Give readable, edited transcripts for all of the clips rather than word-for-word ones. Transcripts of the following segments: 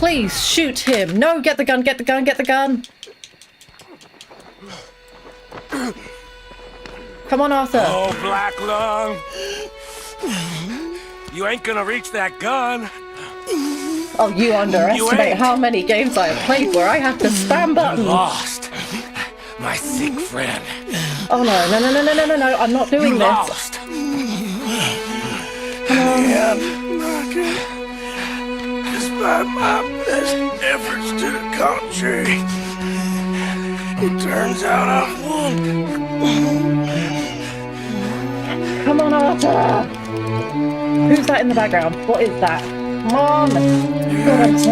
Please, shoot him. No, get the gun, get the gun, get the gun. Come on, Arthur. Oh, Black Lung. You ain't gonna reach that gun. Oh, you underestimate how many games I have played where I have to spam buttons. Lost. My sick friend. Oh, no, I'm not doing this. Lost. Come on. Despite my best efforts to the contrary, it turns out I've won. Come on, Arthur. Who's that in the background? What is that? Mom! God,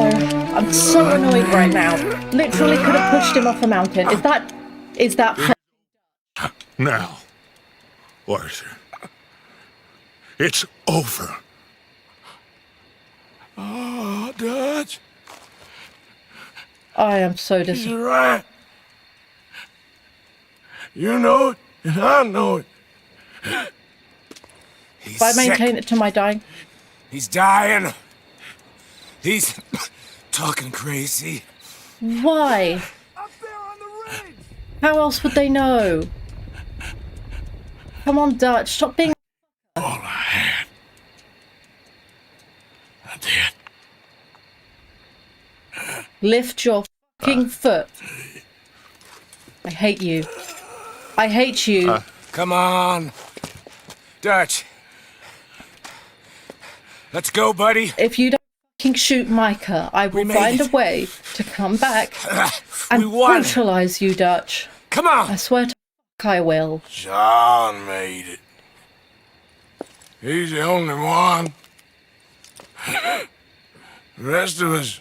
I'm so annoyed right now. Literally could have pushed him off a mountain. Is that Now, Arthur, it's over. Oh, Dutch. I am so disappointed. You're right. You know it, and I know it. He's If I sick. maintain it to my dying... He's dying. He's talking crazy. Why? Up there on the ridge. How else would they know? Come on, Dutch, stop being... All I had. I did. Lift your fucking foot. I hate you. I hate you. Come on. Dutch. Let's go, buddy. If you don't fucking shoot Micah, I will made find it. a way to come back We and won. brutalize you, Dutch. Come I on. swear to I will. John made it. He's the only one. The rest of us...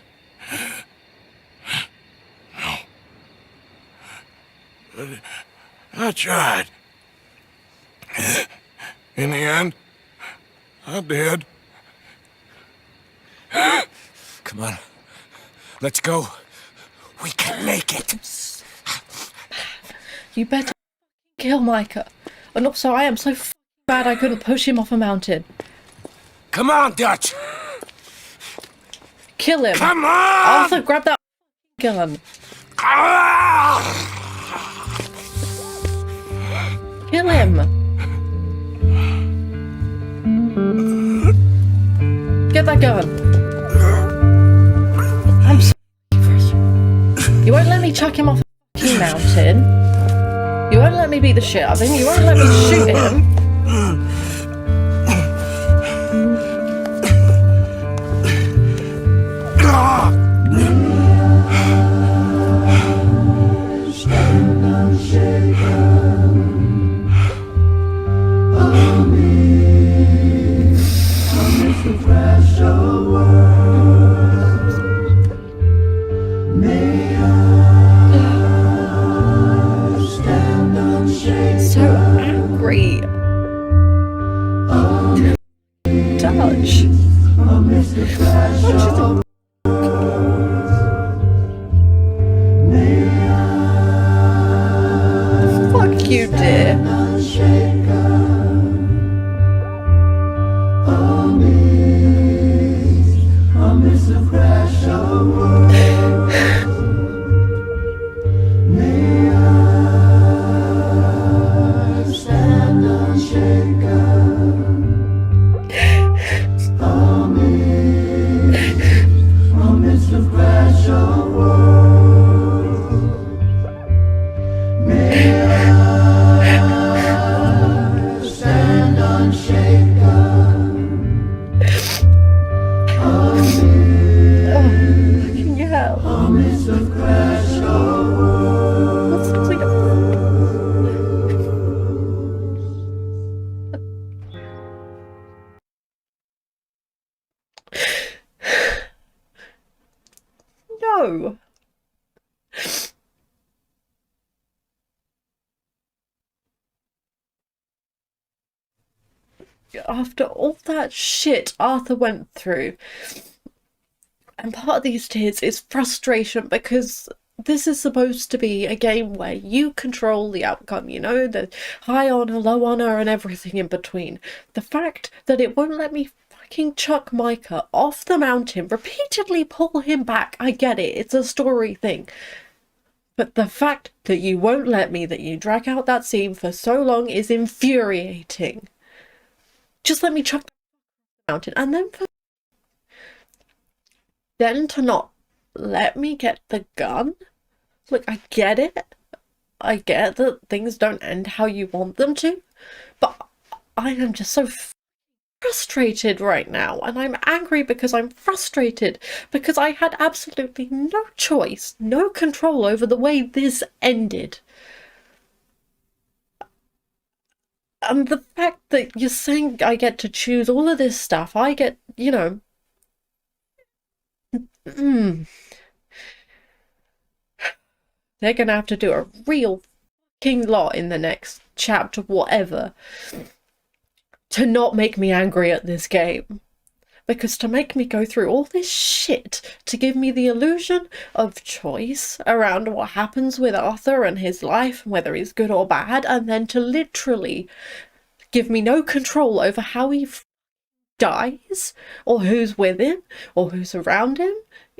No. But I tried. In the end, I did. Come on. Let's go. We can make it. You better kill Micah. And also, I am so bad I couldn't push him off a mountain. Come on, Dutch. Kill him. Come on. Arthur, grab that gun. Ah! Kill him. Get that gun. I'm so frustrated. You won't let me chuck him off a fucking mountain. You won't let me beat the shit out of him. You won't let me shoot him. So angry. Dutch. Fuck you, dear. Fucking hell. What's the point of... No. After all that shit Arthur went through, and part of these tears is frustration because this is supposed to be a game where you control the outcome, you know, the high honor, low honor, and everything in between. The fact that it won't let me fucking chuck Micah off the mountain, repeatedly pull him back. I get it, it's a story thing. But the fact that you won't let me, that you drag out that scene for so long is infuriating. Just let me chuck the mountain. And then to not let me get the gun? Look, I get it. I get that things don't end how you want them to. But I am just so frustrated right now, and I'm angry because I'm frustrated because I had absolutely no choice, no control over the way this ended. And the fact that you're saying I get to choose all of this stuff, I get, you know... They're gonna have to do a real fucking lot in the next chapter, whatever, to not make me angry at this game. Because to make me go through all this shit to give me the illusion of choice around what happens with Arthur and his life, whether he's good or bad, and then to literally give me no control over how he dies, or who's with him, or who's around him,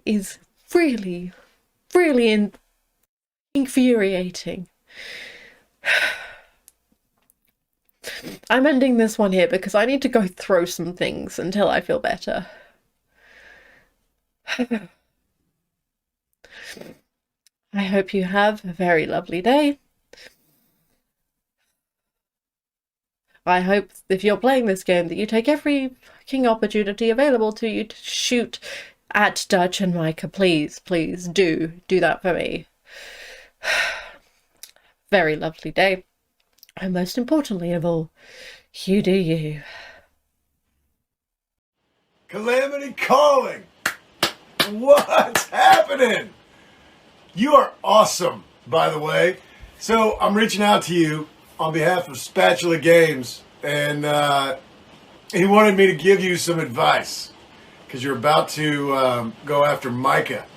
is really, really infuriating. I'm ending this one here because I need to go throw some things until I feel better. I hope you have a very lovely day. I hope if you're playing this game that you take every fucking opportunity available to you to shoot at Dutch and Micah. Please, please do that for me. Very lovely day. And most importantly of all, you do you. Calamity calling! What's happening? You are awesome, by the way. So I'm reaching out to you on behalf of Spatula Games, and he wanted me to give you some advice because you're about to go after Micah.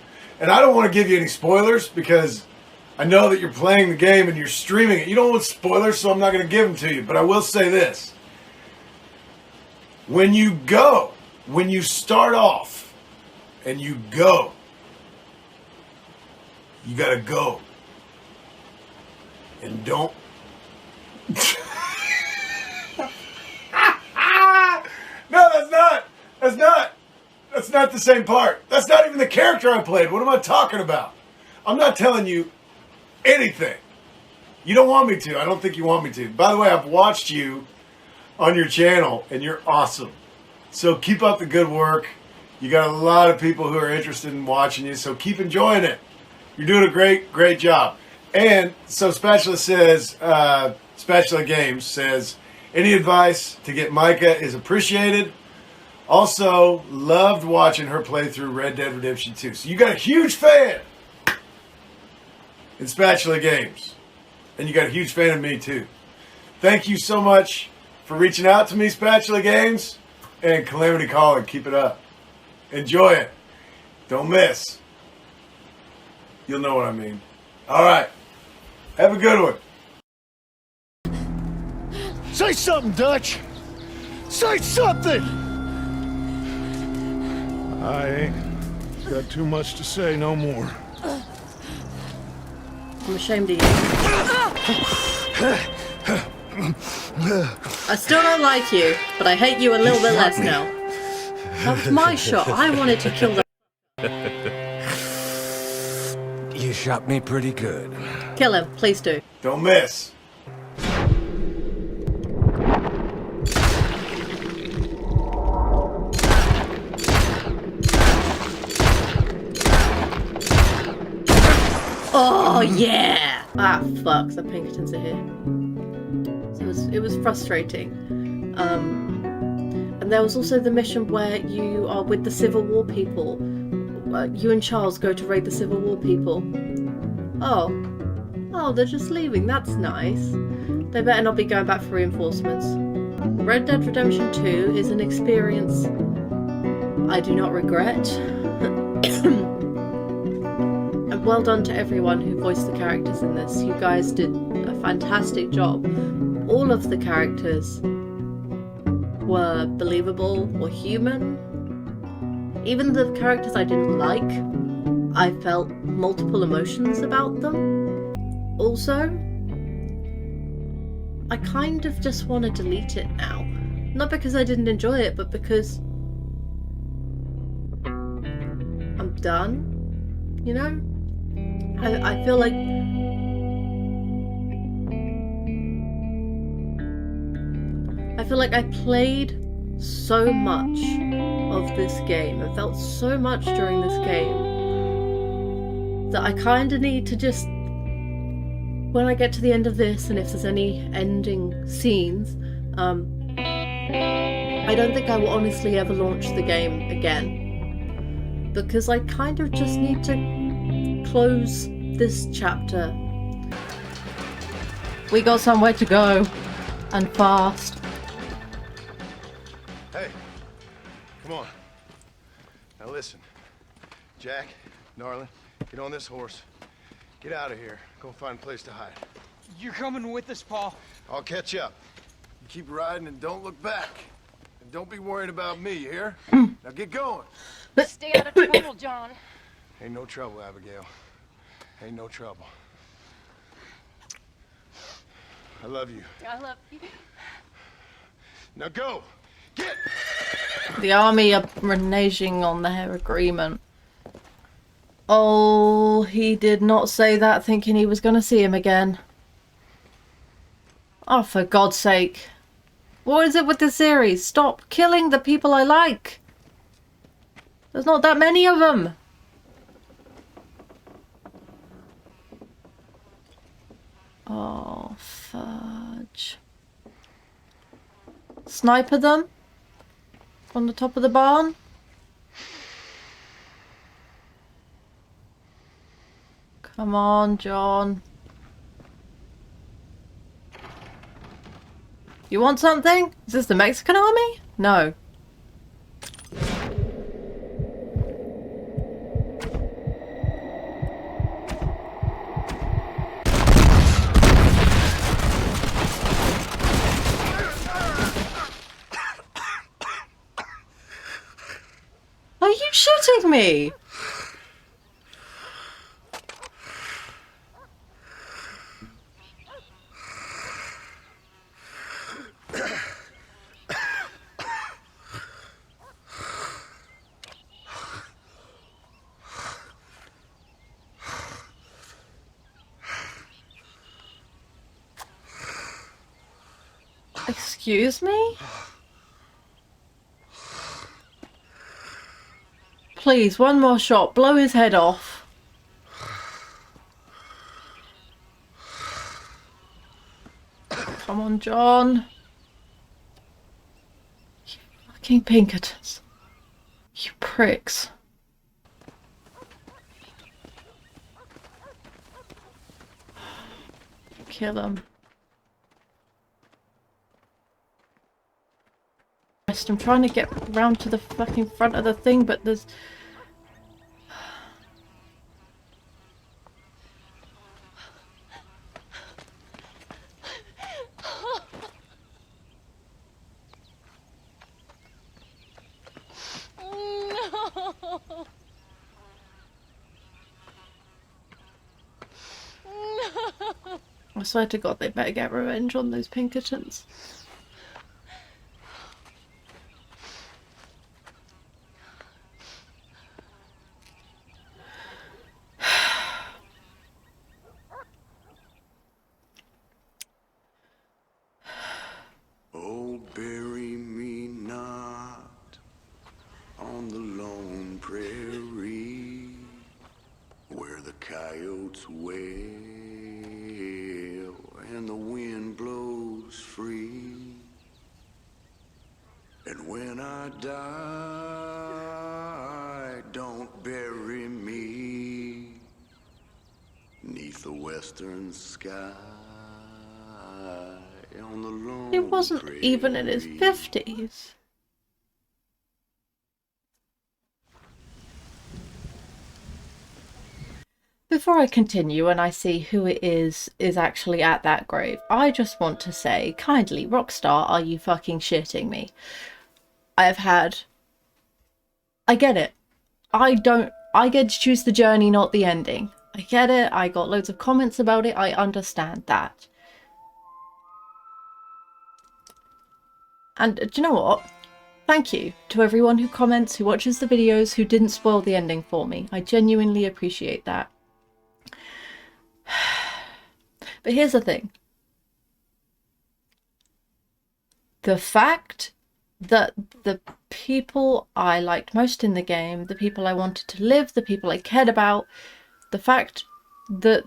And I don't want to give you any spoilers because I know that you're playing the game and you're streaming it. You don't want spoilers, so I'm not going to give them to you. But I will say this. When you start off and you go, you got to go. And don't... No, that's not the same part. That's not even the character I played. What am I talking about? I'm not telling you anything. You don't want me to. I don't think you want me to. By the way, I've watched you on your channel and you're awesome. So keep up the good work. You got a lot of people who are interested in watching you, so keep enjoying it. You're doing a great job. And so Spatula Games says, any advice to get Micah is appreciated. Also, loved watching her play through Red Dead Redemption 2. So you got a huge fan in Spatula Games. And you got a huge fan of me too. Thank you so much for reaching out to me, Spatula Games. And Calamity Calling, keep it up. Enjoy it. Don't miss. You'll know what I mean. Alright. Have a good one. Say something, Dutch! Say something! I ain't got too much to say no more. I'm ashamed of you. I still don't like you, but I hate you a little bit less now. That was my shot. I wanted to kill the... You shot me pretty good. Kill him, please do. Don't miss. Oh, yeah! Ah, fuck, the Pinkertons are here. So it was frustrating. And there was also the mission where you are with the Civil War people. You and Charles go to raid the Civil War people. Oh, they're just leaving. That's nice. They better not be going back for reinforcements. Red Dead Redemption 2 is an experience I do not regret. And well done to everyone who voiced the characters in this. You guys did a fantastic job. All of the characters were believable or human. Even the characters I didn't like, I felt multiple emotions about them. Also, I kind of just want to delete it now. Not because I didn't enjoy it, but because I'm done, you know? I feel like I played so much of this game and felt so much during this game that I kind of need to just, when I get to the end of this and if there's any ending scenes, I don't think I will honestly ever launch the game again, because I kind of just need to close this chapter. We got somewhere to go, and fast. Hey, come on. Now listen, Jack, darling, get on this horse. Get out of here. Go find a place to hide. You're coming with us, Paul. I'll catch up. You keep riding and don't look back. And don't be worried about me, you hear? Now get going. Stay out of trouble, John. Ain't no trouble, Abigail. Ain't no trouble. I love you. I love you. Now go! Get! The army are reneging on their agreement. Oh, he did not say that thinking he was going to see him again. Oh, for God's sake. What is it with this series? Stop killing the people I like. There's not that many of them. Oh, fudge. Sniper them? On the top of the barn? Come on, John. You want something? Is this the Mexican army? No. Are you shooting me? Excuse me? Please, one more shot. Blow his head off. Come on, John. You fucking Pinkertons. You pricks. Kill him. I'm trying to get round to the fucking front of the thing, but there's... I swear to God, they better get revenge on those Pinkertons. Oh, bury me not on the lone prairie where the coyotes wail and the wind blows free. And when I die, don't bury me 'neath the western sky on the lone He wasn't even in his prairie. 50s. before I continue and I see who it is actually at that grave, I just want to say, kindly, Rockstar, are you fucking shitting me? I get it. I get to choose the journey, not the ending. I get it. I got loads of comments about it. I understand that. And do you know what? Thank you to everyone who comments, who watches the videos, who didn't spoil the ending for me. I genuinely appreciate that. But here's the thing. The fact that the people I liked most in the game, the people I wanted to live, the people I cared about, the fact that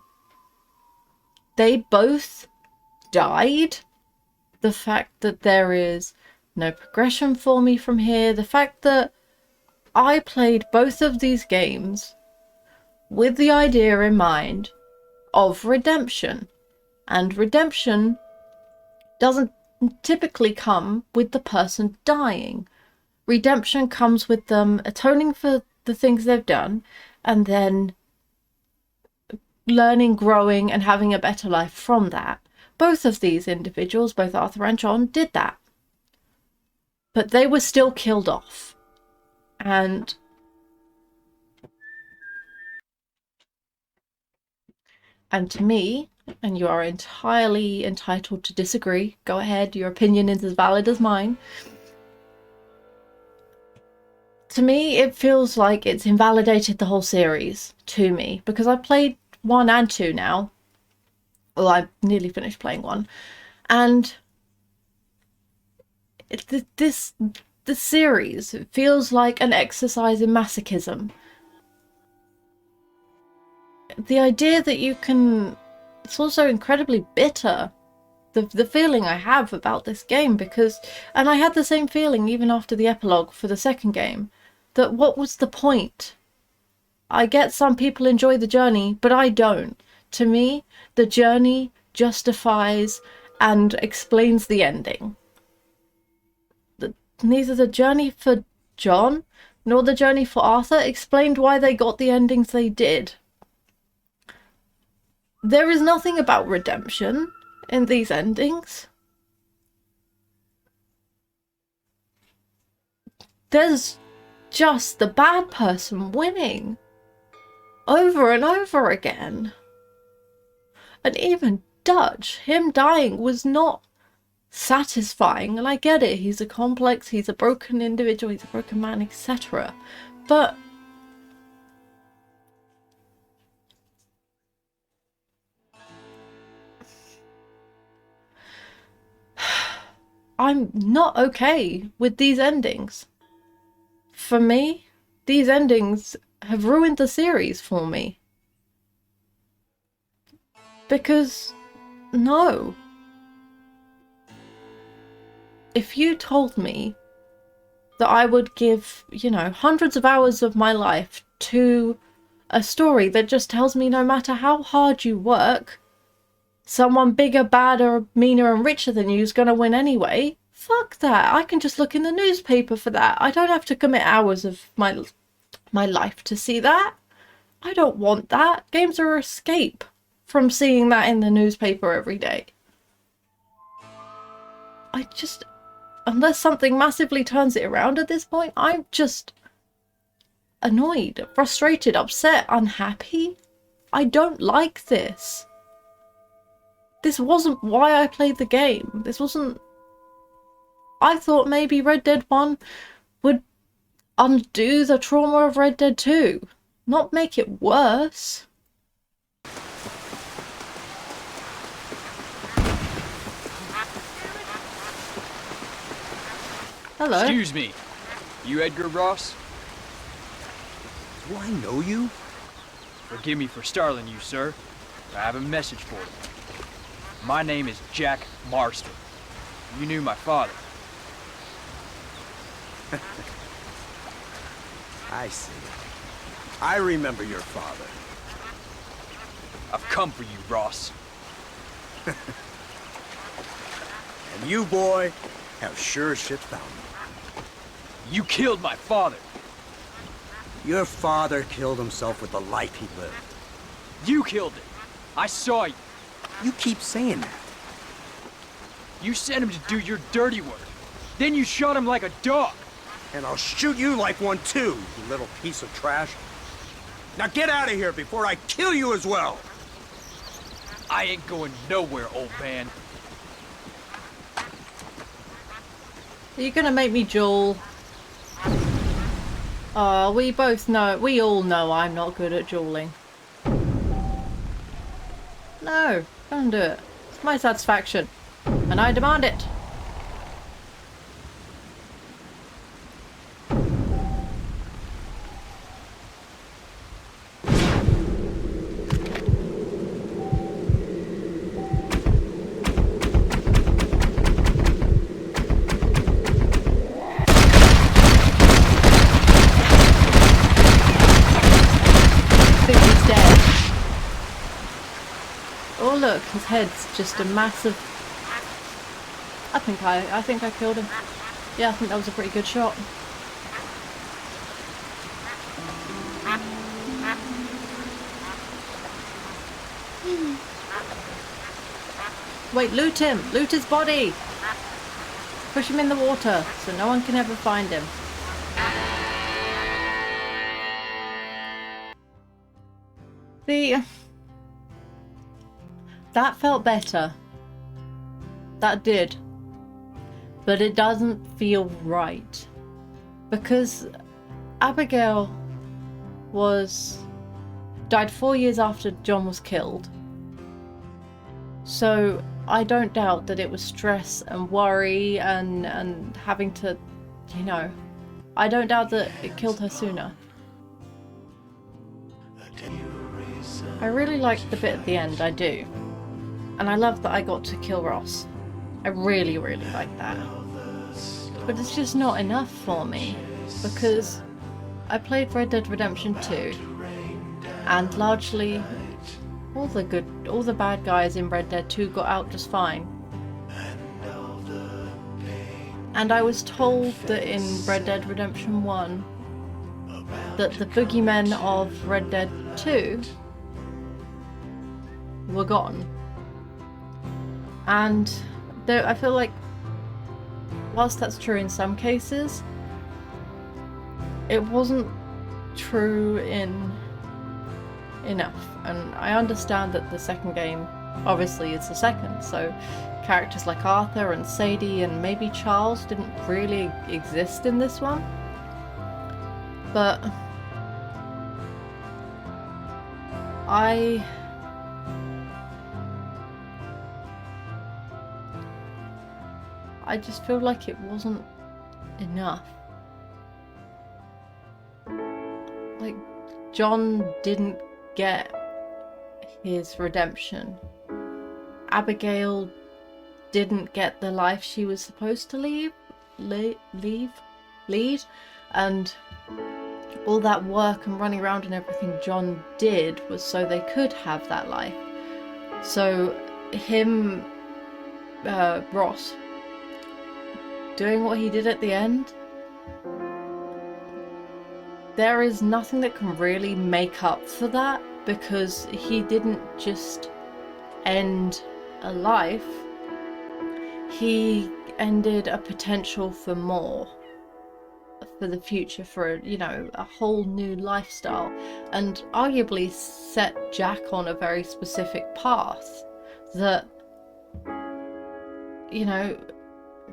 they both died, the fact that there is no progression for me from here, the fact that I played both of these games with the idea in mind of redemption, and redemption doesn't typically come with the person dying. Redemption comes with them atoning for the things they've done and then learning, growing, and having a better life from that. Both of these individuals, both Arthur and John, did that. But they were still killed off. And to me, and you are entirely entitled to disagree, go ahead, your opinion is as valid as mine. To me, it feels like it's invalidated the whole series to me, because I played 1 and 2 now. Well, I nearly finished playing 1. And this series feels like an exercise in masochism. The idea that you can... It's also incredibly bitter, the feeling I have about this game, because... And I had the same feeling even after the epilogue for the second game, that what was the point? I get some people enjoy the journey, but I don't. To me, the journey justifies and explains the ending. Neither the journey for John nor the journey for Arthur explained why they got the endings they did. There is nothing about redemption in these endings. There's just the bad person winning over and over again. And even Dutch, him dying was not satisfying. And I get it, he's a complex, he's a broken individual, he's a broken man, etc. But I'm not okay with these endings. For me, these endings have ruined the series for me. Because, no. If you told me that I would give, you know, hundreds of hours of my life to a story that just tells me no matter how hard you work, someone bigger, badder, meaner and richer than you is going to win anyway, fuck that. I can just look in the newspaper for that. I don't have to commit hours of my life to see that. I don't want that. Games are an escape from seeing that in the newspaper every day. I just... Unless something massively turns it around at this point, I'm just annoyed, frustrated, upset, unhappy. I don't like this. This wasn't why I played the game. This wasn't... I thought maybe Red Dead 1 would undo the trauma of Red Dead 2, not make it worse. Hello. Excuse me. You Edgar Ross? Do I know you? Forgive me for startling you, sir. I have a message for you. My name is Jack Marston. You knew my father. I see. I remember your father. I've come for you, Ross. And you, boy, have sure as shit found me. You killed my father. Your father killed himself with the life he lived. You killed it. I saw you. You keep saying that. You sent him to do your dirty work. Then you shot him like a dog. And I'll shoot you like one too, you little piece of trash. Now get out of here before I kill you as well! I ain't going nowhere, old man. Are you gonna make me Joel? Oh, we all know I'm not good at dueling. No, don't do it. It's my satisfaction, and I demand it. Oh look, his head's just a massive... I think I killed him. Yeah, I think that was a pretty good shot. Wait, loot him! Loot his body! Push him in the water so no one can ever find him. That felt better. That did. But it doesn't feel right. Because Abigail died 4 years after John was killed. So I don't doubt that it was stress and worry and having to, you know, I don't doubt that it killed her sooner. I really liked the bit at the end, I do. And I love that I got to kill Ross. I really, really like that. But it's just not enough for me, because I played Red Dead Redemption 2, and largely all the bad guys in Red Dead 2 got out just fine. And I was told that in Red Dead Redemption 1 that the boogeymen of Red Dead 2 were gone. And I feel like, whilst that's true in some cases, it wasn't true in enough. And I understand that the second game obviously is the second, so characters like Arthur and Sadie and maybe Charles didn't really exist in this one. But I just feel like it wasn't enough. Like, John didn't get his redemption. Abigail didn't get the life she was supposed to lead, and all that work and running around and everything John did was so they could have that life. So him, Ross, doing what he did at the end, there is nothing that can really make up for that, because he didn't just end a life, he ended a potential for more, for the future, for, you know, a whole new lifestyle, and arguably set Jack on a very specific path that, you know,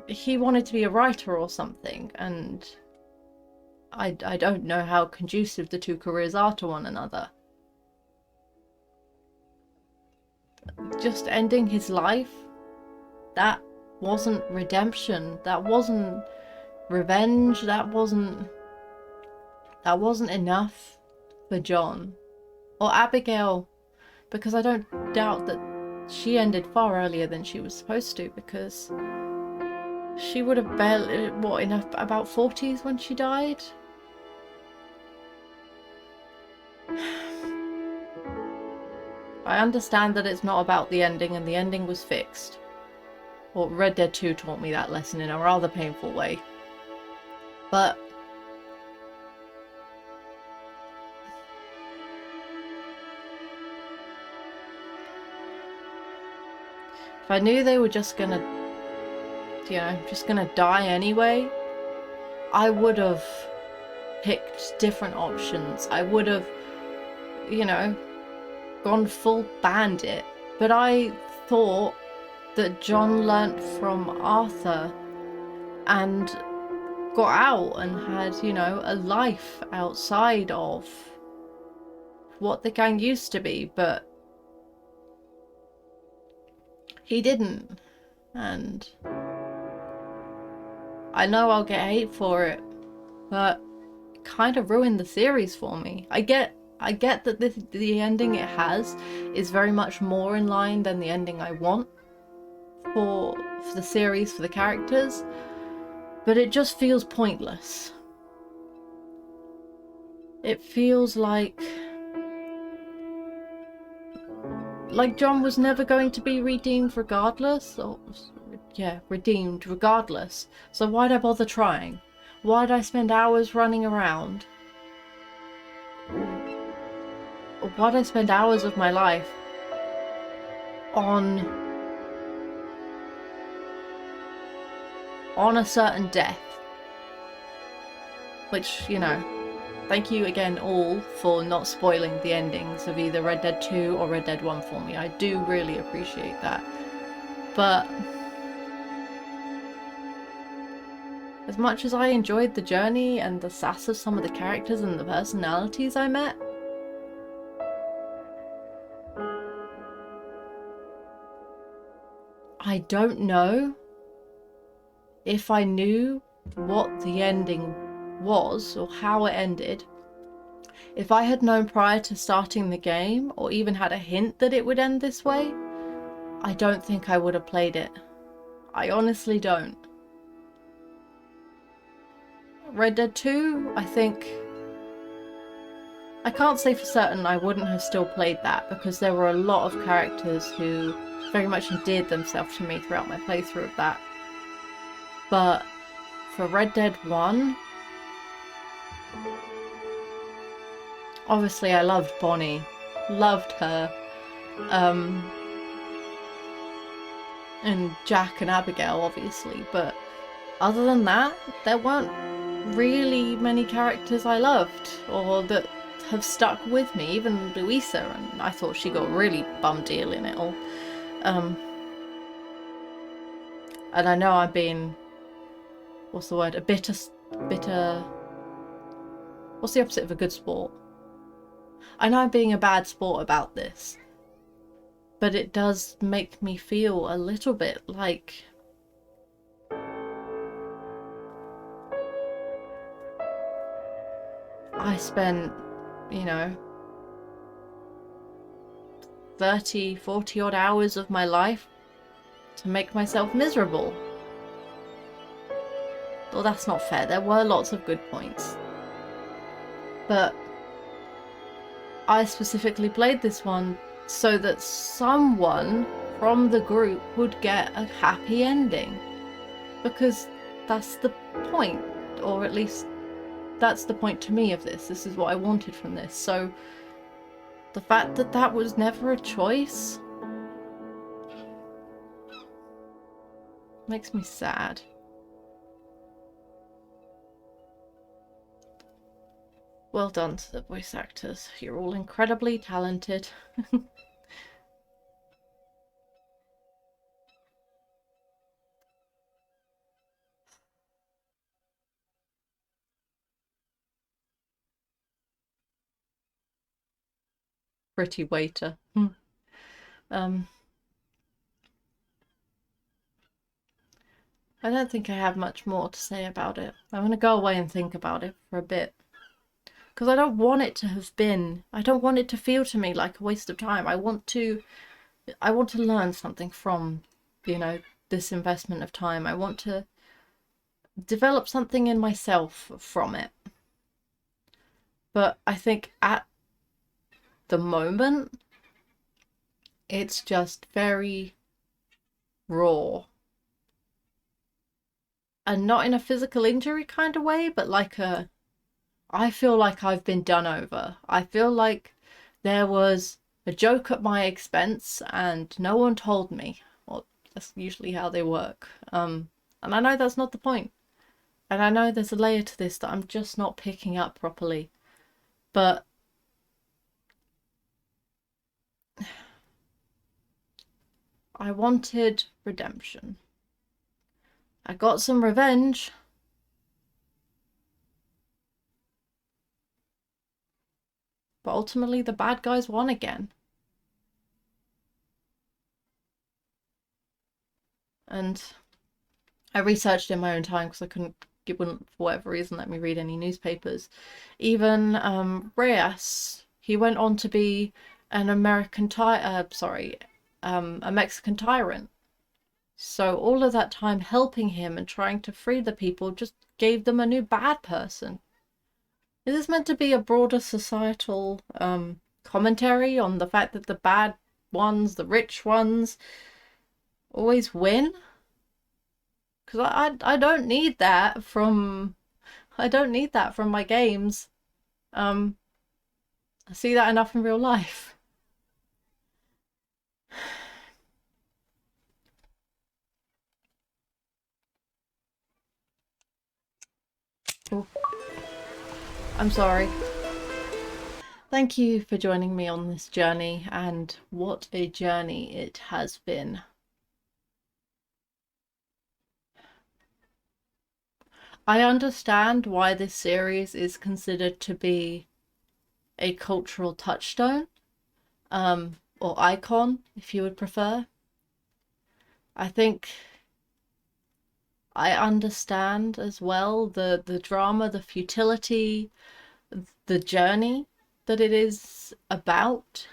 he wanted to be a writer or something, and I don't know how conducive the two careers are to one another. Just ending his life, that wasn't redemption, that wasn't revenge, that wasn't enough for John or Abigail, because I don't doubt that she ended far earlier than she was supposed to, because she would have barely, in about 40s when she died? I understand that it's not about the ending, and the ending was fixed. Well, Red Dead 2 taught me that lesson in a rather painful way. But If I knew they were just gonna, you know, just gonna die anyway, I would have picked different options. I would have, you know, gone full bandit. But I thought that John learnt from Arthur and got out and had, you know, a life outside of what the gang used to be, but he didn't. And I know I'll get hate for it, but it kind of ruined the series for me. I get that the ending it has is very much more in line than the ending I want for the series, for the characters, but it just feels pointless. It feels like John was never going to be redeemed regardless, or yeah, redeemed regardless. So why'd I bother trying? Why'd I spend hours running around? Why'd I spend hours of my life on a certain death? Which, you know, thank you again all for not spoiling the endings of either Red Dead 2 or Red Dead 1 for me. I do really appreciate that. But as much as I enjoyed the journey and the sass of some of the characters and the personalities I met, I don't know if I knew what the ending was or how it ended. If I had known prior to starting the game, or even had a hint that it would end this way, I don't think I would have played it. I honestly don't. Red Dead 2, I think... I can't say for certain I wouldn't have still played that, because there were a lot of characters who very much endeared themselves to me throughout my playthrough of that. But for Red Dead 1, obviously I loved Bonnie, loved her, and Jack and Abigail obviously, but other than that, there weren't really many characters I loved, or that have stuck with me. Even Louisa, and I thought she got a really bum deal in it all. And I know I'm being, what's the word, a bitter, what's the opposite of a good sport? I know I'm being a bad sport about this, but it does make me feel a little bit like I spent, you know, 30, 40 odd hours of my life to make myself miserable. Well, that's not fair. There were lots of good points. But I specifically played this one so that someone from the group would get a happy ending. Because that's the point, or at least that's the point to me of this. This is what I wanted from this. So the fact that that was never a choice makes me sad. Well done to the voice actors. You're all incredibly talented. Pretty waiter. I don't think I have much more to say about it. I'm going to go away and think about it for a bit. Because I don't want it to have been, I don't want it to feel to me like a waste of time. I want to learn something from, you know, this investment of time. I want to develop something in myself from it. But I think at the moment, it's just very raw. And not in a physical injury kind of way, but like a, I feel like I've been done over. I feel like there was a joke at my expense and no one told me. Or That's usually how they work. And I know that's not the point. And I know there's a layer to this that I'm just not picking up properly. But I wanted redemption. I got some revenge. But ultimately the bad guys won again. And I researched in my own time because I it wouldn't, for whatever reason, let me read any newspapers. Even Reyes, he went on to be an a Mexican tyrant. So all of that time helping him and trying to free the people just gave them a new bad person. Is this meant to be a broader societal commentary on the fact that the bad ones, the rich ones, always win? Because I don't need that from my games. I see that enough in real life. Oh. I'm sorry. Thank you for joining me on this journey, and what a journey it has been. I understand why this series is considered to be a cultural touchstone, or icon, if you would prefer. I think I understand as well the drama, the futility, the journey that it is about.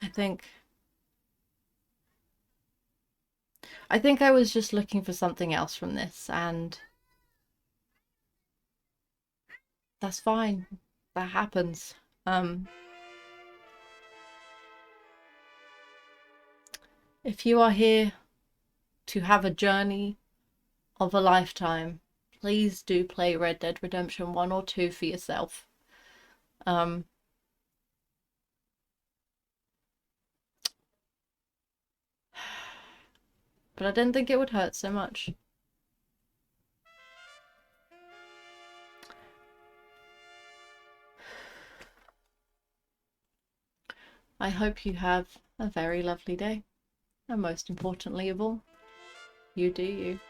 I think I was just looking for something else from this, and that's fine. That happens. If you are here to have a journey of a lifetime, please do play Red Dead Redemption 1 or 2 for yourself. But I didn't think it would hurt so much. I hope you have a very lovely day. And most importantly of all, you do you.